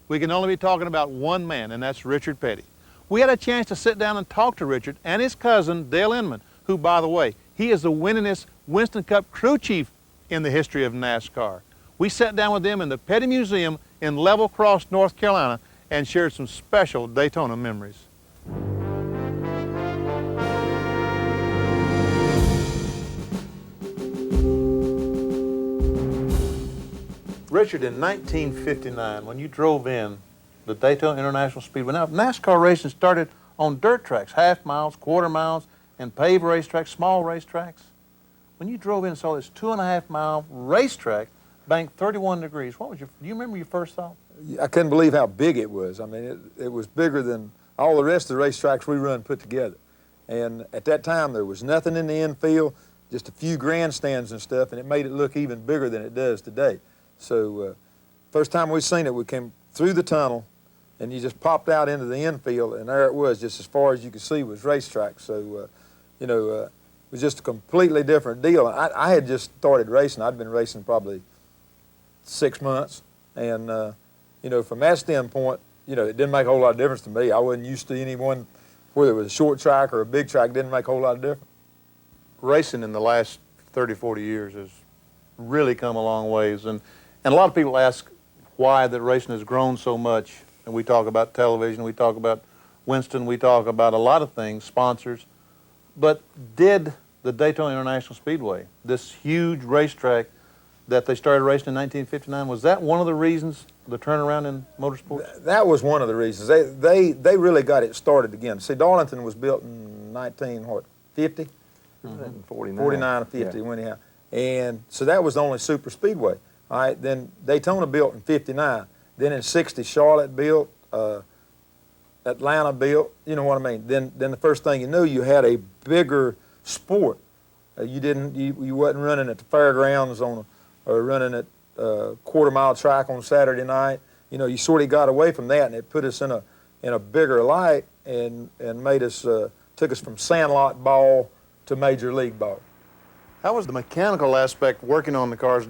We can only be talking about one man, and that's Richard Petty. We had a chance to sit down and talk to Richard and his cousin, Dale Earnhardt, who, by the way, he is the winningest Winston Cup crew chief in the history of NASCAR. We sat down with them in the Petty Museum in Level Cross, North Carolina, and shared some special Daytona memories. Richard, in 1959, when you drove in the Daytona International Speedway, now NASCAR racing started on dirt tracks, half miles, quarter miles, and paved racetracks, small racetracks. When you drove in and saw this 2.5 mile racetrack banked 31 degrees, do you remember your first thought? I couldn't believe how big it was. I mean, it was bigger than all the rest of the racetracks we run put together. And at that time, there was nothing in the infield, just a few grandstands and stuff, and it made it look even bigger than it does today. So first time we seen it, we came through the tunnel, and you just popped out into the infield, and there it was, just as far as you could see was racetrack. So, it was just a completely different deal. I had just started racing. I'd been racing probably 6 months, and from that standpoint, it didn't make a whole lot of difference to me. I wasn't used to anyone, whether it was a short track or a big track, didn't make a whole lot of difference. Racing in the last 30, 40 years has really come a long ways, and a lot of people ask why that racing has grown so much. And we talk about television, we talk about Winston, we talk about a lot of things, sponsors. But did the Daytona International Speedway, this huge racetrack that they started racing in 1959, was that one of the reasons, the turnaround in motorsports? That was one of the reasons. They really got it started again. See, Darlington was built in 1950? 49 or 50, anyhow. And so that was the only super speedway. All right, then Daytona built in 59. Then in 60, Charlotte built, Atlanta built, you know what I mean? Then the first thing you knew, you had a bigger sport. You wasn't running at the fairgrounds or running at quarter-mile track on Saturday night. You sort of got away from that, and it put us in a bigger light and made us took us from sandlot ball to major league ball. How was the mechanical aspect working on the cars,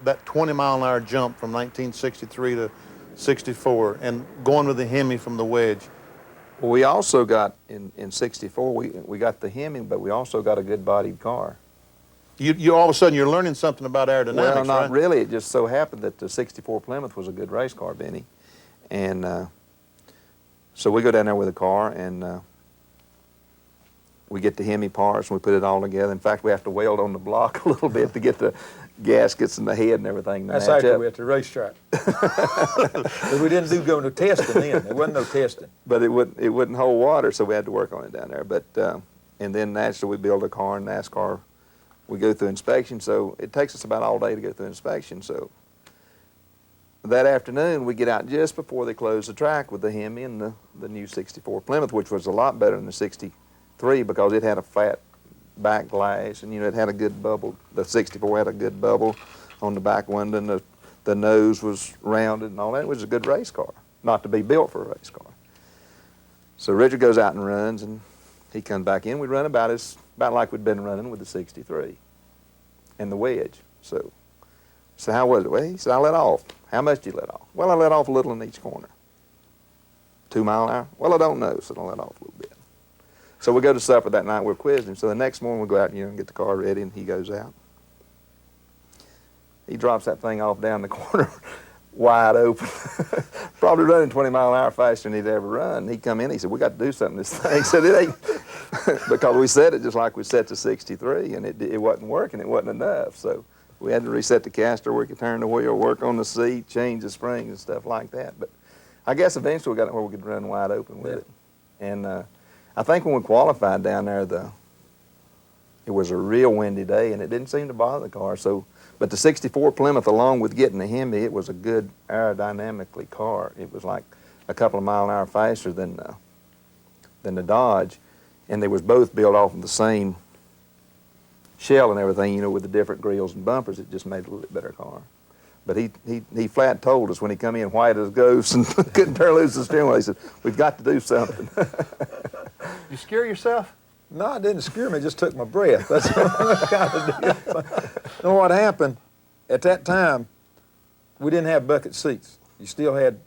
that 20-mile-an-hour jump from 1963 to 64, and going with the Hemi from the wedge? Well, we also got, in 64, we got the Hemi, but we also got a good-bodied car. You all of a sudden, you're learning something about aerodynamics, well, not right? really. It just so happened that the 64 Plymouth was a good race car, Benny. And so we go down there with the car, and we get the Hemi parts, and we put it all together. In fact, we have to weld on the block a little bit to get the gaskets and the head and everything to That's match actually up. at the racetrack. We didn't go no testing then. There wasn't no testing. But it wouldn't hold water, so we had to work on it down there. But and then naturally we built a car, and NASCAR we go through inspection, so it takes us about all day to go through inspection. So that afternoon, we get out just before they close the track with the Hemi and the new 64 Plymouth, which was a lot better than the 63 because it had a fat back glass, and it had a good bubble. The 64 had a good bubble on the back window, and the nose was rounded and all that. It was a good race car, not to be built for a race car. So Richard goes out and runs, and he comes back in. We run about like we'd been running with the 63 and the wedge. So how was it? Well, he said, I let off. How much did you let off? Well, I let off a little in each corner. 2 mile an hour? Well, I don't know, so I let off a little bit. So we go to supper that night, we're quizzing him. So the next morning we go out and get the car ready, and he goes out. He drops that thing off down the corner, wide open, probably running 20 mile an hour faster than he'd ever run. He come in, he said, we got to do something to this thing. He said, it ain't, because we set it just like we set the 63, and it wasn't working, it wasn't enough. So we had to reset the caster, we could turn the wheel, work on the seat, change the springs and stuff like that. But I guess eventually we got it where we could run wide open with it. And I think when we qualified down there, it was a real windy day, and it didn't seem to bother the car. So, but the 64 Plymouth, along with getting the Hemi, it was a good aerodynamically car. It was like a couple of mile an hour faster than the Dodge, and they was both built off of the same shell and everything, with the different grills and bumpers. It just made it a little bit better car. But he flat told us when he come in white as a ghost and couldn't turn loose the steering wheel, he said, we've got to do something. You scare yourself? No, it didn't scare me, it just took my breath. That's kind of deal. You know what happened? At that time, we didn't have bucket seats. You still had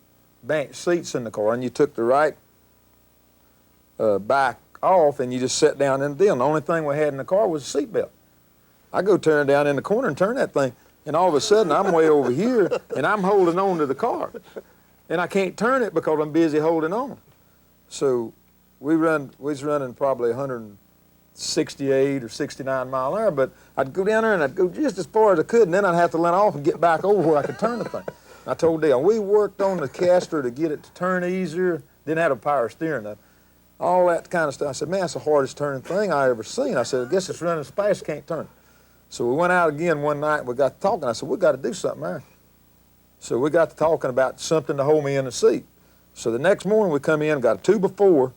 bench seats in the car, and you took the right back off, and you just sat down in the deal. And the only thing we had in the car was a seat belt. I go turn down in the corner and turn that thing, and all of a sudden I'm way over here, and I'm holding on to the car. And I can't turn it because I'm busy holding on. So we was running probably 168 or 69 mile an hour, but I'd go down there and I'd go just as far as I could, and then I'd have to let off and get back over where I could turn the thing. I told Dale, we worked on the caster to get it to turn easier, didn't have a power steering, all that kind of stuff. I said, man, that's the hardest turning thing I ever seen. I said, I guess it's running as fast, can't turn it. So we went out again one night, we got to talking. I said, we got to do something there. So we got to talking about something to hold me in the seat. So the next morning we come in, got a 2x4,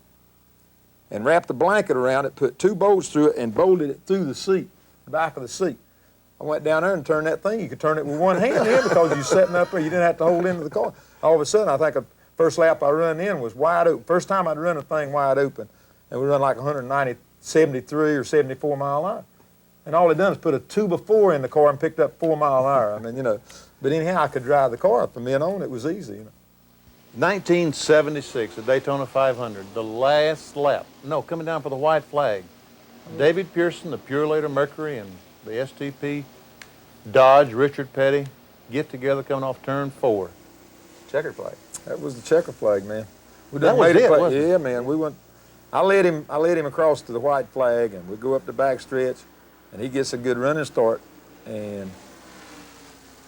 and wrapped the blanket around it, put 2 bolts through it, and bolted it through the seat, the back of the seat. I went down there and turned that thing. You could turn it with one hand in because you're sitting up there, you didn't have to hold into the car. All of a sudden, I think the first lap I run in was wide open. First time I'd run a thing wide open, and we run like 73 or 74 mile an hour. And all it done is put a 2x4 in the car and picked up 4 mile an hour. I mean, but anyhow, I could drive the car. From then on, it was easy, 1976, at Daytona 500, the last lap. No, coming down for the white flag. David Pearson, the Purelator Mercury, and the STP Dodge, Richard Petty, get together coming off turn 4. Checker flag. That was the checker flag, man. We That was it, wasn't it? Yeah, man. We went. I led him across to the white flag, and we go up the back stretch, and he gets a good running start, and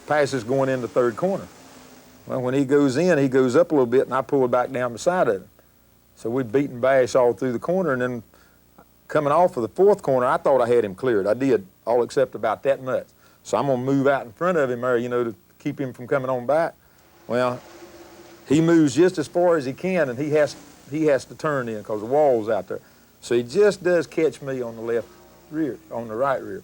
passes going into third corner. Well, when he goes in, he goes up a little bit, and I pull back down beside of him. So we beat and bash all through the corner, and then coming off of the fourth corner, I thought I had him cleared. I did, all except about that much. So I'm gonna move out in front of him there, to keep him from coming on back. Well, he moves just as far as he can, and he has to turn in because the wall's out there. So he just does catch me on the left rear, on the right rear.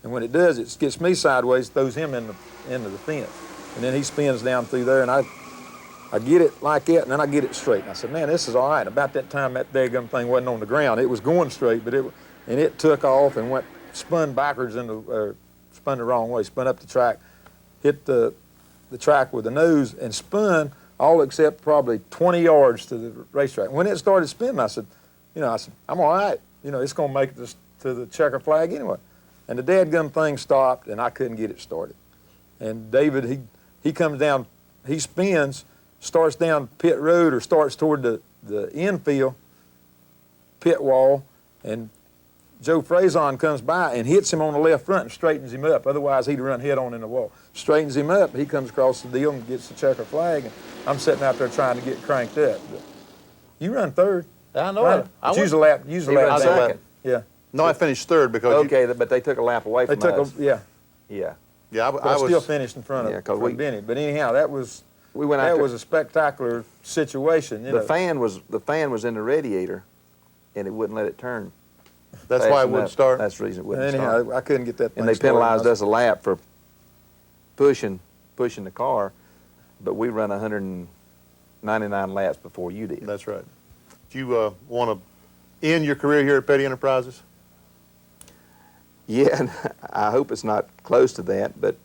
And when it does, it gets me sideways, throws him into the fence. And then he spins down through there, and I get it like that, and then I get it straight. And I said, man, this is all right. About that time, that daggum thing wasn't on the ground. It was going straight, but it took off and spun backwards spun the wrong way, spun up the track, hit the track with the nose, and spun all except probably 20 yards to the racetrack. When it started spinning, I said, I'm all right. It's going to make it to the checker flag anyway. And the dadgum thing stopped, and I couldn't get it started. And David, he comes down, he spins, starts down pit road or starts toward the infield pit wall, and Joe Frazon comes by and hits him on the left front and straightens him up. Otherwise, he'd run head on in the wall. Straightens him up, he comes across the deal and gets the checker flag, and I'm sitting out there trying to get cranked up. But you run third. I know right? it. Use a lap second. Yeah. No, I finished third because okay, but they took a lap away from us. Yeah. Yeah. Yeah, I still finished in front of Benny. But anyhow, that was a spectacular situation. The fan was in the radiator, and it wouldn't let it turn. That's why it wouldn't start. That's the reason it wouldn't anyhow, start. I couldn't get that thing And they penalized started. us a lap for pushing the car, but we run 199 laps before you did. That's right. Do you want to end your career here at Petty Enterprises? Yeah, and I hope it's not close to that, but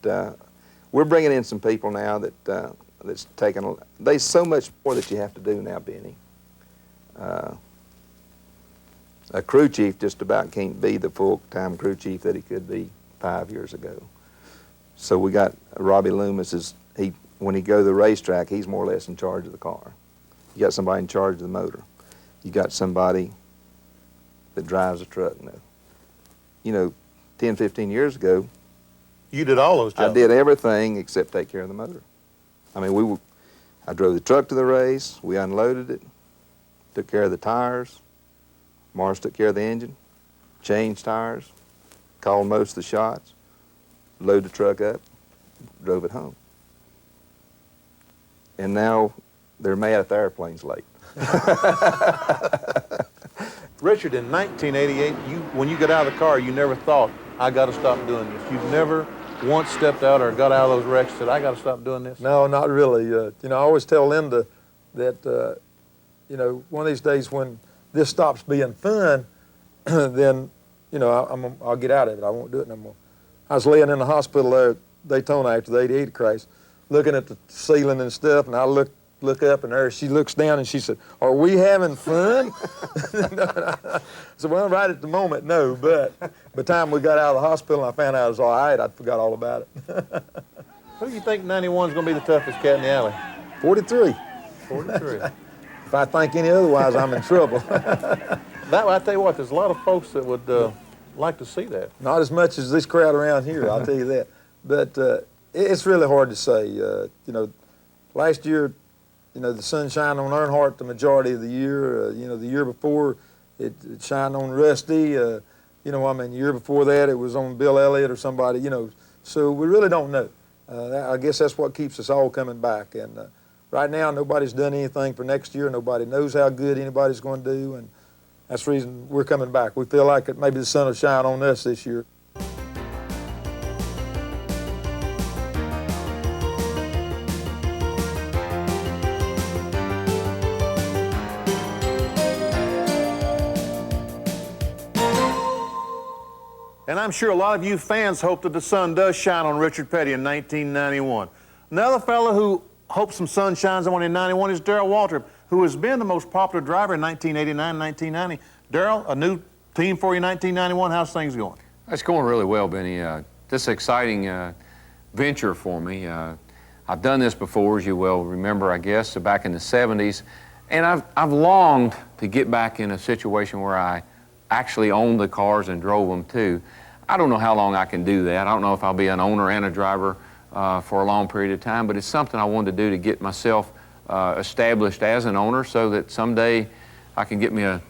we're bringing in some people now that's taking. There's so much more that you have to do now, Benny. A crew chief just about can't be the full-time crew chief that he could be 5 years ago. So we got Robbie Loomis. When he go to the racetrack, he's more or less in charge of the car. You got somebody in charge of the motor. You got somebody that drives a truck now. You know, 10, 15 years ago, you did all those jobs. I did everything except take care of the motor. I mean, I drove the truck to the race, we unloaded it, took care of the tires, Morris took care of the engine, changed tires, called most of the shots, loaded the truck up, drove it home. And now they're mad at the airplane's late. Richard, in 1988, when you got out of the car, you never thought, I got to stop doing this. You've never once stepped out or got out of those wrecks and said, I got to stop doing this? No, not really. You know, I always tell Linda that, you know, one of these days when this stops being fun, then, you know, I'll get out of it. I won't do it no more. I was laying in the hospital there at Daytona after the 88 crash, looking at the ceiling and stuff, and I look up, and there she looks down, and she said, "Are we having fun?" So, well, right at the moment, no, but by the time we got out of the hospital and I found out it was all right, I forgot all about it. Who do you think 91 is going to be the toughest cat in the alley? 43. 43. If I think any otherwise, I'm in trouble. I tell you what, there's a lot of folks that would like to see that. Not as much as this crowd around here, I'll tell you that. But it's really hard to say. You know, last year, you know, the sun shined on Earnhardt the majority of the year. You know, the year before, it shined on Rusty. You know, I mean, the year before that, it was on Bill Elliott or somebody, you know. So we really don't know. I guess that's what keeps us all coming back. And right now, nobody's done anything for next year. Nobody knows how good anybody's going to do. And that's the reason we're coming back. We feel like maybe the sun will shine on us this year. And I'm sure a lot of you fans hope that the sun does shine on Richard Petty in 1991. Another fellow who hopes some sun shines on him in 91 is Darrell Waltrip, who has been the most popular driver in 1989, 1990. Darrell, a new team for you in 1991. How's things going? It's going really well, Benny. This is an exciting venture for me. I've done this before, as you well remember, I guess, back in the 70s. And I've longed to get back in a situation where I actually owned the cars and drove them too. I don't know how long I can do that. I don't know if I'll be an owner and a driver for a long period of time, but it's something I wanted to do to get myself established as an owner so that someday I can get me a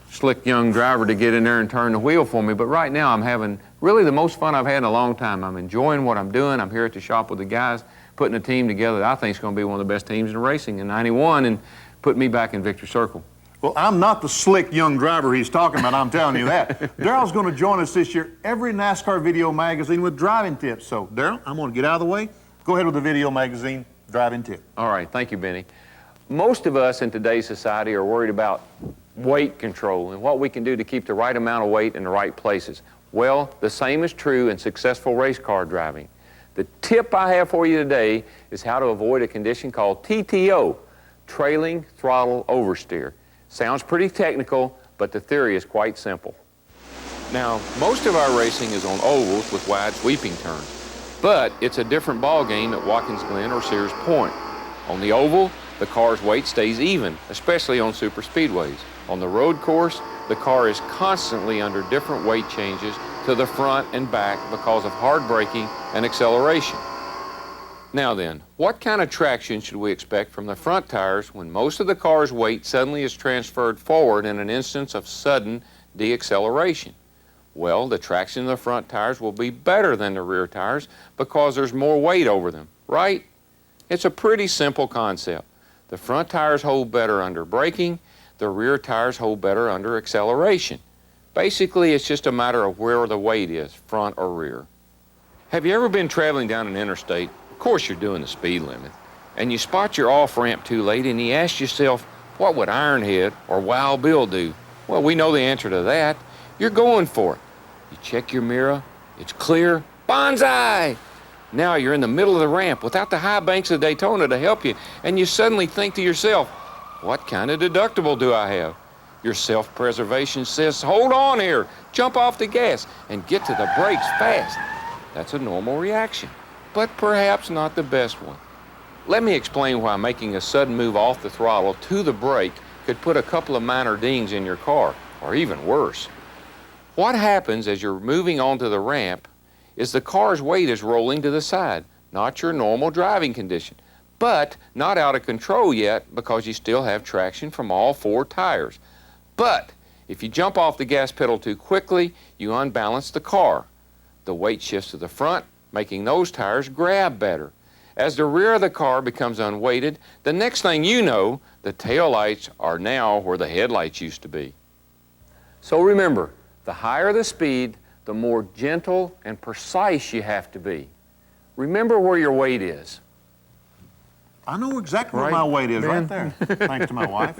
slick young driver to get in there and turn the wheel for me. But right now I'm having really the most fun I've had in a long time. I'm enjoying what I'm doing. I'm here at the shop with the guys, putting a team together that I think is going to be one of the best teams in racing in 91 and put me back in victory circle. Well, I'm not the slick young driver he's talking about, I'm telling you that. Darrell's going to join us this year, every NASCAR Video Magazine with driving tips. So, Darrell, I'm going to get out of the way. Go ahead with the Video Magazine driving tip. All right, thank you, Benny. Most of us in today's society are worried about weight control and what we can do to keep the right amount of weight in the right places. Well, the same is true in successful race car driving. The tip I have for you today is how to avoid a condition called TTO, trailing throttle oversteer. Sounds pretty technical, but the theory is quite simple. Now, most of our racing is on ovals with wide sweeping turns, but it's a different ball game at Watkins Glen or Sears Point. On the oval, the car's weight stays even, especially on super speedways. On the road course, the car is constantly under different weight changes to the front and back because of hard braking and acceleration. Now then, what kind of traction should we expect from the front tires when most of the car's weight suddenly is transferred forward in an instance of sudden deacceleration? Well, the traction of the front tires will be better than the rear tires because there's more weight over them, right? It's a pretty simple concept. The front tires hold better under braking, the rear tires hold better under acceleration. Basically, it's just a matter of where the weight is, front or rear. Have you ever been traveling down an interstate? Of course you're doing the speed limit, and you spot your off-ramp too late and you ask yourself, what would Ironhead or Wild Bill do? Well, we know the answer to that. You're going for it. You check your mirror, it's clear, bonsai! Now you're in the middle of the ramp without the high banks of Daytona to help you, and you suddenly think to yourself, what kind of deductible do I have? Your self-preservation says, hold on here, jump off the gas, and get to the brakes fast. That's a normal reaction, but perhaps not the best one. Let me explain why making a sudden move off the throttle to the brake could put a couple of minor dings in your car, or even worse. What happens as you're moving onto the ramp is the car's weight is rolling to the side, not your normal driving condition, but not out of control yet because you still have traction from all 4 tires. But if you jump off the gas pedal too quickly, you unbalance the car. The weight shifts to the front, making those tires grab better. As the rear of the car becomes unweighted, the next thing you know, the taillights are now where the headlights used to be. So remember, the higher the speed, the more gentle and precise you have to be. Remember where your weight is. I know exactly where my weight is, right there, thanks to my wife.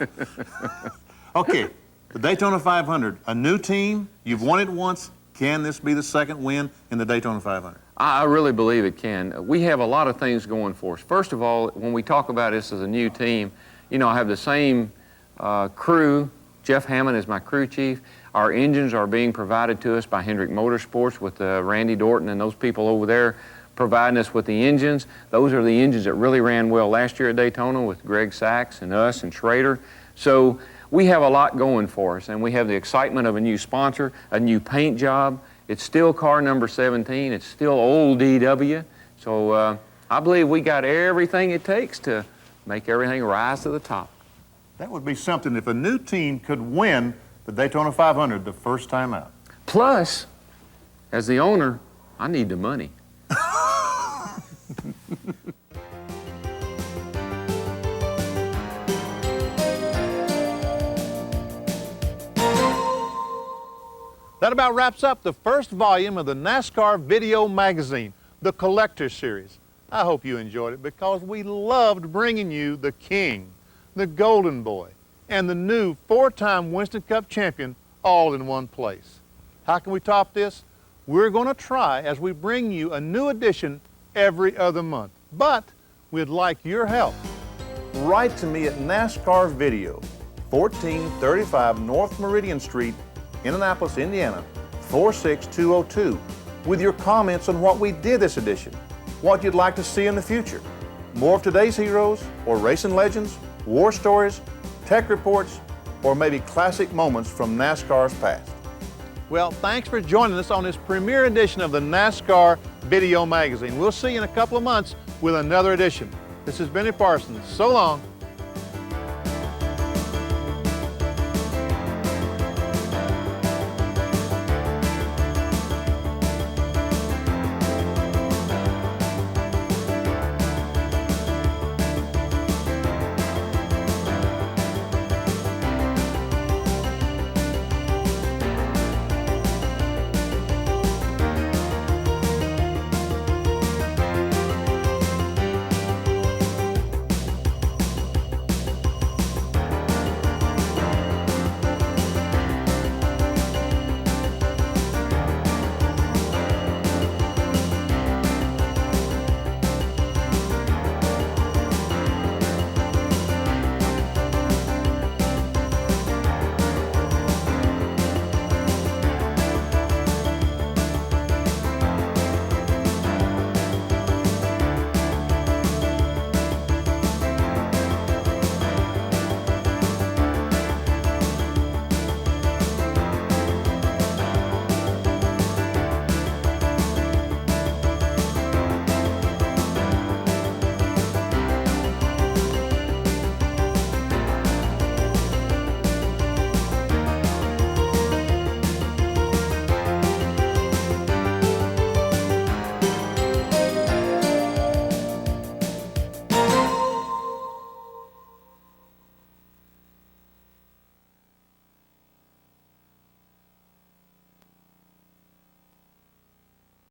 Okay, the Daytona 500, a new team, you've won it once. Can this be the second win in the Daytona 500? I really believe it can. We have a lot of things going for us. First of all, when we talk about this as a new team, you know, I have the same crew. Jeff Hammond is my crew chief. Our engines are being provided to us by Hendrick Motorsports with Randy Dorton and those people over there providing us with the engines. Those are the engines that really ran well last year at Daytona with Greg Sachs and us and Schrader. So we have a lot going for us, and we have the excitement of a new sponsor, a new paint job. It's still car number 17. It's still old DW. So I believe we got everything it takes to make everything rise to the top. That would be something if a new team could win the Daytona 500 the first time out. Plus, as the owner, I need the money. That about wraps up the first volume of the NASCAR Video Magazine, the Collector Series. I hope you enjoyed it because we loved bringing you the King, the Golden Boy, and the new 4-time Winston Cup champion all in one place. How can we top this? We're going to try as we bring you a new edition every other month, but we'd like your help. Write to me at NASCAR Video, 1435 North Meridian Street, Indianapolis, Indiana, 46202, with your comments on what we did this edition, what you'd like to see in the future, more of today's heroes, or racing legends, war stories, tech reports, or maybe classic moments from NASCAR's past. Well, thanks for joining us on this premiere edition of the NASCAR Video Magazine. We'll see you in a couple of months with another edition. This is Benny Parsons. So long.